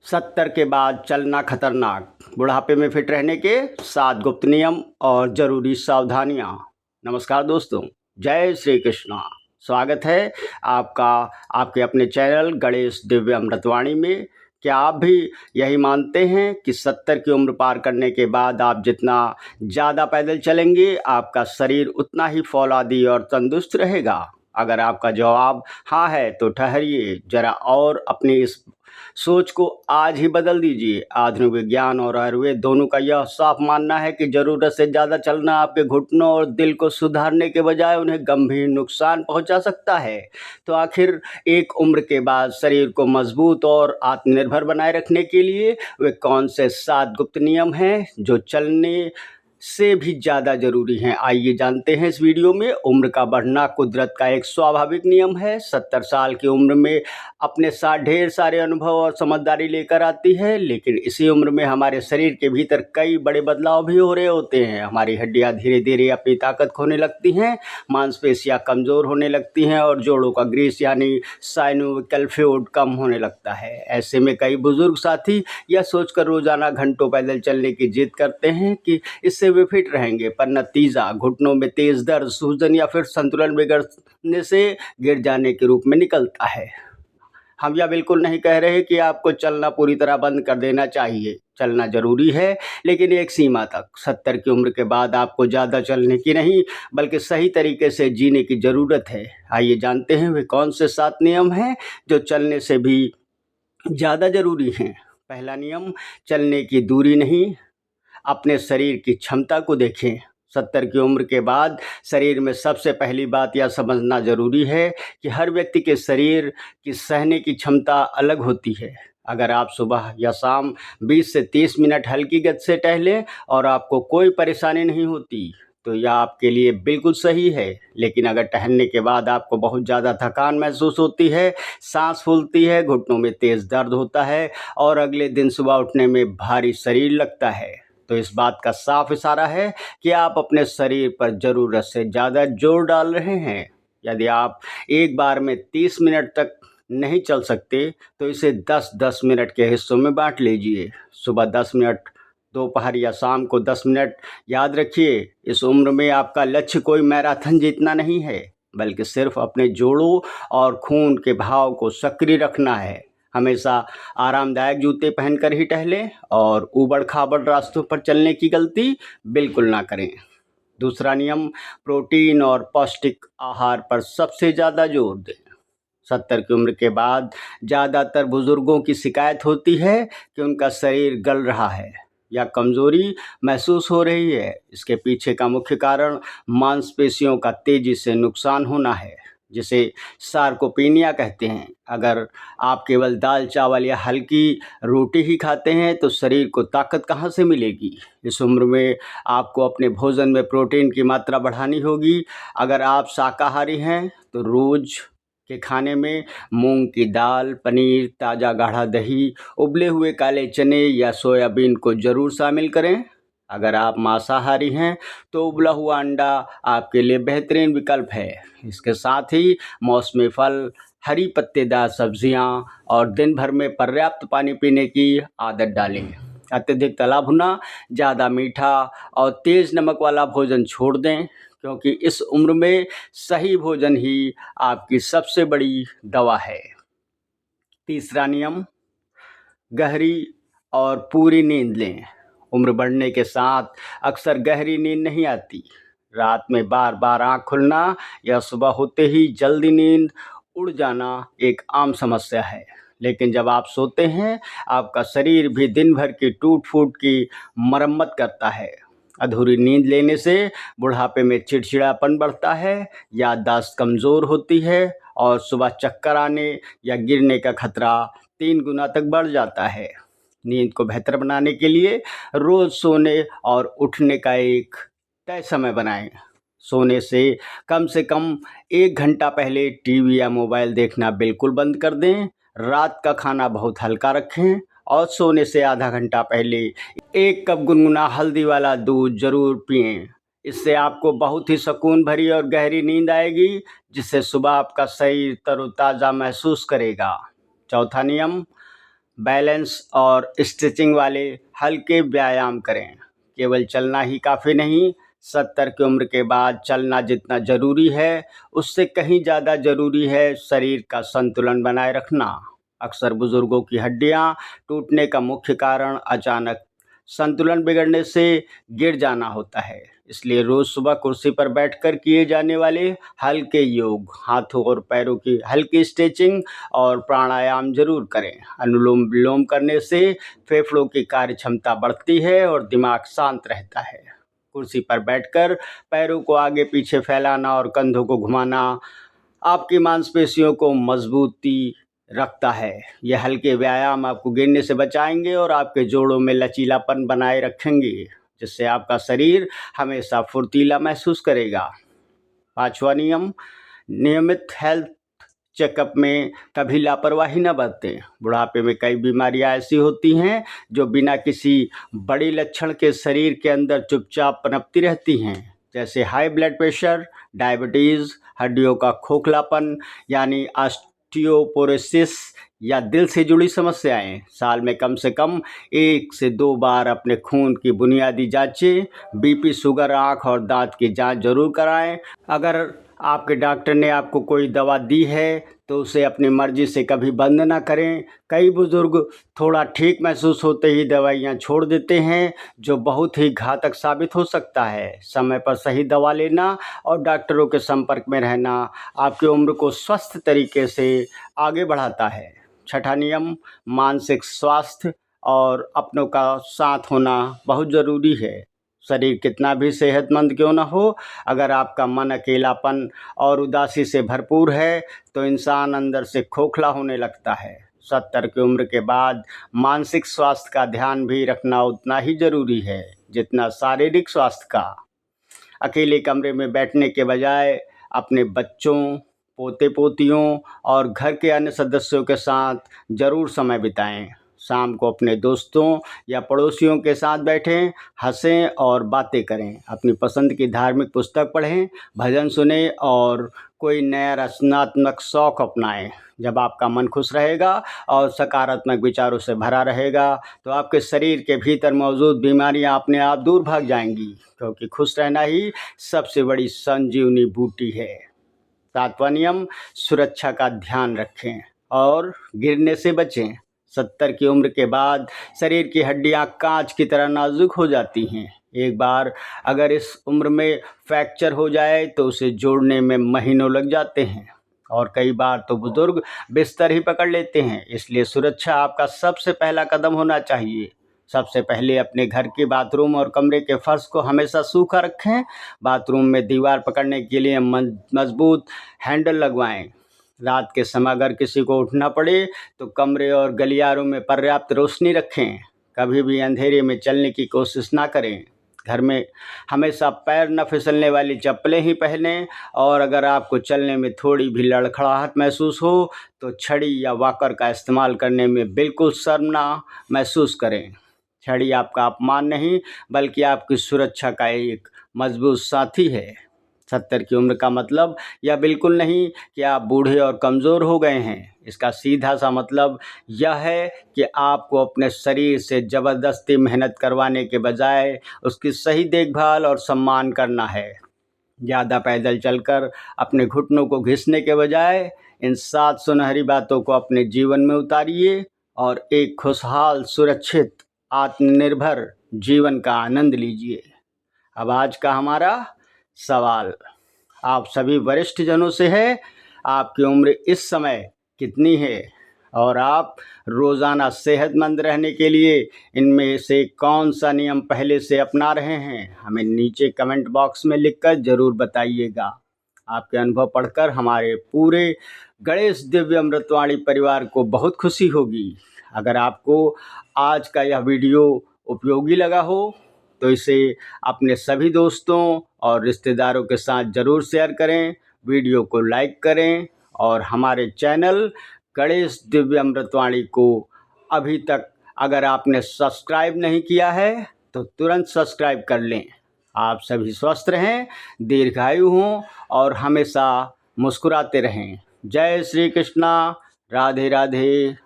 70 के बाद चलना खतरनाक, बुढ़ापे में फिट रहने के 7 गुप्त नियम और जरूरी सावधानियां। नमस्कार दोस्तों, जय श्री कृष्णा। स्वागत है आपका आपके अपने चैनल गणेश दिव्य अमृतवाणी में। क्या आप भी यही मानते हैं कि 70 की उम्र पार करने के बाद आप जितना ज़्यादा पैदल चलेंगे आपका शरीर उतना ही फौलादी और तंदुरुस्त रहेगा? अगर आपका जवाब हाँ है तो ठहरिए जरा और अपनी इस सोच को आज ही बदल दीजिए। आधुनिक विज्ञान और आयुर्वेद दोनों का यह साफ मानना है कि ज़रूरत से ज़्यादा चलना आपके घुटनों और दिल को सुधारने के बजाय उन्हें गंभीर नुकसान पहुंचा सकता है। तो आखिर एक उम्र के बाद शरीर को मजबूत और आत्मनिर्भर बनाए रखने के लिए वे कौन से 7 गुप्त नियम हैं जो चलने से भी ज़्यादा ज़रूरी हैं? आइए जानते हैं इस वीडियो में। उम्र का बढ़ना कुदरत का एक स्वाभाविक नियम है। 70 साल की उम्र में अपने साथ ढेर सारे अनुभव और समझदारी लेकर आती है, लेकिन इसी उम्र में हमारे शरीर के भीतर कई बड़े बदलाव भी हो रहे होते हैं। हमारी हड्डियां धीरे धीरे अपनी ताकत खोने लगती हैं, मांसपेशियां कमज़ोर होने लगती हैं और जोड़ों का ग्रीस यानी साइनोविकल फ्लूइड कम होने लगता है। ऐसे में कई बुजुर्ग साथी यह सोचकर रोज़ाना घंटों पैदल चलने की जिद करते हैं कि इससे वे फिट रहेंगे, पर नतीजा घुटनों में तेज दर्द, सूजन या फिर संतुलन बिगड़ने से गिर जाने के रूप में निकलता है। हम यह बिल्कुल नहीं कह रहे कि आपको चलना पूरी तरह बंद कर देना चाहिए। चलना ज़रूरी है, लेकिन एक सीमा तक। 70 की उम्र के बाद आपको ज़्यादा चलने की नहीं बल्कि सही तरीके से जीने की ज़रूरत है। आइए जानते हैं वे कौन से 7 नियम हैं जो चलने से भी ज़्यादा ज़रूरी हैं। पहला नियम, चलने की दूरी नहीं, अपने शरीर की क्षमता को देखें। 70 की उम्र के बाद शरीर में सबसे पहली बात यह समझना ज़रूरी है कि हर व्यक्ति के शरीर की सहने की क्षमता अलग होती है। अगर आप सुबह या शाम 20 से 30 मिनट हल्की गति से टहलें और आपको कोई परेशानी नहीं होती तो यह आपके लिए बिल्कुल सही है। लेकिन अगर टहलने के बाद आपको बहुत ज़्यादा थकान महसूस होती है, सांस फूलती है, घुटनों में तेज़ दर्द होता है और अगले दिन सुबह उठने में भारी शरीर लगता है, तो इस बात का साफ इशारा है कि आप अपने शरीर पर ज़रूरत से ज़्यादा जोर डाल रहे हैं। यदि आप एक बार में 30 मिनट तक नहीं चल सकते तो इसे 10-10 मिनट के हिस्सों में बांट लीजिए। सुबह 10 मिनट, दोपहर या शाम को 10 मिनट। याद रखिए, इस उम्र में आपका लक्ष्य कोई मैराथन जीतना नहीं है, बल्कि सिर्फ अपने जोड़ों और खून के बहाव को सक्रिय रखना है। हमेशा आरामदायक जूते पहनकर ही टहलें और ऊबड़-खाबड़ रास्तों पर चलने की गलती बिल्कुल ना करें। दूसरा नियम, प्रोटीन और पौष्टिक आहार पर सबसे ज़्यादा जोर दें। 70 की उम्र के बाद ज़्यादातर बुजुर्गों की शिकायत होती है कि उनका शरीर गल रहा है या कमज़ोरी महसूस हो रही है। इसके पीछे का मुख्य कारण मांसपेशियों का तेज़ी से नुकसान होना है, जिसे सार्कोपेनिया कहते हैं। अगर आप केवल दाल चावल या हल्की रोटी ही खाते हैं तो शरीर को ताकत कहाँ से मिलेगी? इस उम्र में आपको अपने भोजन में प्रोटीन की मात्रा बढ़ानी होगी। अगर आप शाकाहारी हैं तो रोज़ के खाने में मूंग की दाल, पनीर, ताज़ा गाढ़ा दही, उबले हुए काले चने या सोयाबीन को ज़रूर शामिल करें। अगर आप मांसाहारी हैं तो उबला हुआ अंडा आपके लिए बेहतरीन विकल्प है। इसके साथ ही मौसमी फल, हरी पत्तेदार सब्जियां और दिन भर में पर्याप्त पानी पीने की आदत डालें। अत्यधिक तला भुना, ज़्यादा मीठा और तेज़ नमक वाला भोजन छोड़ दें, क्योंकि इस उम्र में सही भोजन ही आपकी सबसे बड़ी दवा है। तीसरा नियम, गहरी और पूरी नींद लें। उम्र बढ़ने के साथ अक्सर गहरी नींद नहीं आती। रात में बार बार आँख खुलना या सुबह होते ही जल्दी नींद उड़ जाना एक आम समस्या है। लेकिन जब आप सोते हैं, आपका शरीर भी दिन भर की टूट फूट की मरम्मत करता है। अधूरी नींद लेने से बुढ़ापे में चिड़चिड़ापन बढ़ता है, याददाश्त कमज़ोर होती है और सुबह चक्कर आने या गिरने का खतरा 3 गुना तक बढ़ जाता है। नींद को बेहतर बनाने के लिए रोज़ सोने और उठने का एक तय समय बनाएं। सोने से कम 1 घंटा पहले टीवी या मोबाइल देखना बिल्कुल बंद कर दें। रात का खाना बहुत हल्का रखें और सोने से आधा घंटा पहले 1 कप गुनगुना हल्दी वाला दूध ज़रूर पिएं। इससे आपको बहुत ही सुकून भरी और गहरी नींद आएगी, जिससे सुबह आपका शरीर तरोताज़ा महसूस करेगा। चौथा नियम, बैलेंस और स्ट्रेचिंग वाले हल्के व्यायाम करें। केवल चलना ही काफ़ी नहीं, 70 की उम्र के बाद चलना जितना ज़रूरी है उससे कहीं ज़्यादा ज़रूरी है शरीर का संतुलन बनाए रखना। अक्सर बुज़ुर्गों की हड्डियां टूटने का मुख्य कारण अचानक संतुलन बिगड़ने से गिर जाना होता है। इसलिए रोज़ सुबह कुर्सी पर बैठकर किए जाने वाले हल्के योग, हाथों और पैरों की हल्की स्ट्रेचिंग और प्राणायाम ज़रूर करें। अनुलोम विलोम करने से फेफड़ों की कार्य क्षमता बढ़ती है और दिमाग शांत रहता है। कुर्सी पर बैठकर पैरों को आगे पीछे फैलाना और कंधों को घुमाना आपकी मांसपेशियों को मजबूती रखता है। यह हल्के व्यायाम आपको गिरने से बचाएंगे और आपके जोड़ों में लचीलापन बनाए रखेंगे, जिससे आपका शरीर हमेशा फुर्तीला महसूस करेगा। 5वां नियम, नियमित हेल्थ चेकअप में कभी लापरवाही न बरतें। बुढ़ापे में कई बीमारियां ऐसी होती हैं जो बिना किसी बड़ी लक्षण के शरीर के अंदर चुपचाप पनपती रहती हैं, जैसे हाई ब्लड प्रेशर, डायबिटीज़, हड्डियों का खोखलापन यानी ऑस्टियोपोरोसिस या दिल से जुड़ी समस्याएं। साल में कम से कम 1 से 2 बार अपने खून की बुनियादी जांचें, बीपी, शुगर, आँख और दांत की जांच जरूर कराएं। अगर आपके डॉक्टर ने आपको कोई दवा दी है तो उसे अपनी मर्जी से कभी बंद ना करें। कई बुजुर्ग थोड़ा ठीक महसूस होते ही दवाइयाँ छोड़ देते हैं, जो बहुत ही घातक साबित हो सकता है। समय पर सही दवा लेना और डॉक्टरों के संपर्क में रहना आपकी उम्र को स्वस्थ तरीके से आगे बढ़ाता है। 6ठा नियम, मानसिक स्वास्थ्य और अपनों का साथ होना बहुत ज़रूरी है। शरीर कितना भी सेहतमंद क्यों ना हो, अगर आपका मन अकेलापन और उदासी से भरपूर है तो इंसान अंदर से खोखला होने लगता है। 70 की उम्र के बाद मानसिक स्वास्थ्य का ध्यान भी रखना उतना ही ज़रूरी है जितना शारीरिक स्वास्थ्य का। अकेले कमरे में बैठने के बजाय अपने बच्चों, पोते पोतियों और घर के अन्य सदस्यों के साथ ज़रूर समय बिताएं। शाम को अपने दोस्तों या पड़ोसियों के साथ बैठें, हंसें और बातें करें। अपनी पसंद की धार्मिक पुस्तक पढ़ें, भजन सुनें और कोई नया रचनात्मक शौक़ अपनाएं। जब आपका मन खुश रहेगा और सकारात्मक विचारों से भरा रहेगा तो आपके शरीर के भीतर मौजूद बीमारियां अपने आप दूर भाग जाएंगी, क्योंकि खुश रहना ही सबसे बड़ी संजीवनी बूटी है। 7वां नियम, सुरक्षा का ध्यान रखें और गिरने से बचें। 70 की उम्र के बाद शरीर की हड्डियां कांच की तरह नाजुक हो जाती हैं। एक बार अगर इस उम्र में फ्रैक्चर हो जाए तो उसे जोड़ने में महीनों लग जाते हैं और कई बार तो बुजुर्ग बिस्तर ही पकड़ लेते हैं। इसलिए सुरक्षा आपका सबसे पहला कदम होना चाहिए। सबसे पहले अपने घर के बाथरूम और कमरे के फर्श को हमेशा सूखा रखें। बाथरूम में दीवार पकड़ने के लिए मजबूत हैंडल लगवाएं। रात के समय अगर किसी को उठना पड़े तो कमरे और गलियारों में पर्याप्त रोशनी रखें। कभी भी अंधेरे में चलने की कोशिश ना करें। घर में हमेशा पैर न फिसलने वाली चप्पलें ही पहनें और अगर आपको चलने में थोड़ी भी लड़खड़ाहट महसूस हो तो छड़ी या वॉकर का इस्तेमाल करने में बिल्कुल शर्म ना महसूस करें। छड़ी आपका अपमान नहीं बल्कि आपकी सुरक्षा का एक मजबूत साथी है। 70 की उम्र का मतलब यह बिल्कुल नहीं कि आप बूढ़े और कमज़ोर हो गए हैं। इसका सीधा सा मतलब यह है कि आपको अपने शरीर से ज़बरदस्ती मेहनत करवाने के बजाय उसकी सही देखभाल और सम्मान करना है। ज़्यादा पैदल चलकर अपने घुटनों को घिसने के बजाय इन 7 सुनहरी बातों को अपने जीवन में उतारिए और एक खुशहाल, सुरक्षित, आत्मनिर्भर जीवन का आनंद लीजिए। अब आज का हमारा सवाल आप सभी वरिष्ठ जनों से है, आपकी उम्र इस समय कितनी है और आप रोज़ाना सेहतमंद रहने के लिए इनमें से कौन सा नियम पहले से अपना रहे हैं? हमें नीचे कमेंट बॉक्स में लिखकर ज़रूर बताइएगा। आपके अनुभव पढ़कर हमारे पूरे गणेश दिव्य अमृतवाणी परिवार को बहुत खुशी होगी। अगर आपको आज का यह वीडियो उपयोगी लगा हो तो इसे अपने सभी दोस्तों और रिश्तेदारों के साथ ज़रूर शेयर करें, वीडियो को लाइक करें और हमारे चैनल गणेश दिव्य अमृतवाणी को अभी तक अगर आपने सब्सक्राइब नहीं किया है तो तुरंत सब्सक्राइब कर लें। आप सभी स्वस्थ रहें, दीर्घायु हों और हमेशा मुस्कुराते रहें। जय श्री कृष्णा, राधे राधे।